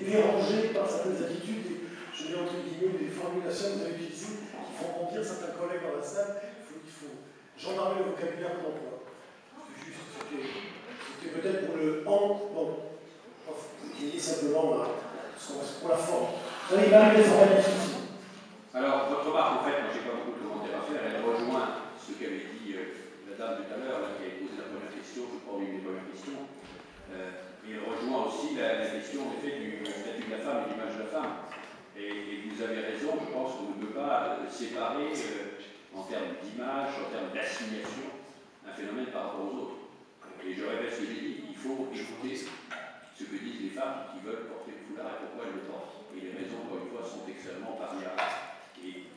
dérangé par certaines attitudes, et je mets entre guillemets des formulations que vous avez utilisées qui font bondir certains collègues dans la salle. Il faut gendarmer le vocabulaire qu'on emploie. C'était peut-être pour le bon, qui est simplement pour la forme. Ça n'est pas des formalismes ici. Alors, votre remarque, en fait, moi j'ai pas beaucoup de commentaires à faire, elle rejoint ce qu'avait dit la dame tout à l'heure, qui avait posé la première question, je crois, une des premières questions. Et elle rejoint aussi la question, en effet, du statut de la femme et de l'image de la femme. Et vous avez raison, je pense qu'on ne peut pas séparer, en termes d'image, en termes d'assignation, un phénomène par rapport aux autres. Et je répète ce que j'ai dit, il faut écouter ce que disent les femmes qui veulent porter le foulard et pourquoi elles le portent. Et les raisons, encore une fois, sont extrêmement variables. Et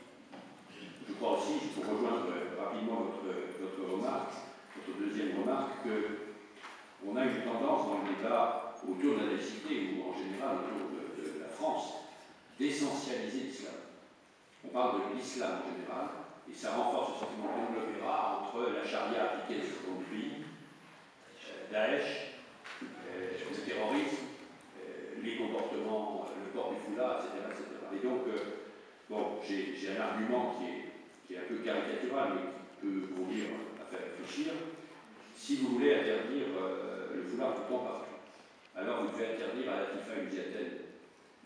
je crois aussi, pour rejoindre rapidement votre remarque, votre deuxième remarque, qu'on a une tendance dans le débat autour de la laïcité, ou en général autour de la France, d'essentialiser l'islam. On parle de l'islam en général, et ça renforce le sentiment de l'opéra entre la charia appliquée dans le pays, Daesh, le terrorisme, les comportements, le port du foulard, etc. etc. Et donc, bon, j'ai un argument qui est un peu caricatural, mais qui peut conduire à faire réfléchir. Si vous voulez interdire le foulard tout le temps partout, alors vous devez interdire à Latifa Mziaten,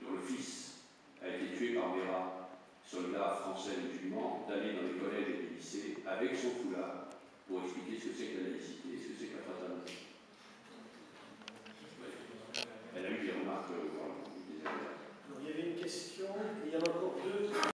dont le fils a été tué par Mera, soldat français musulman, d'aller dans les collèges et les lycées avec son foulard pour expliquer ce que c'est que la laïcité, ce que c'est que la fraternité.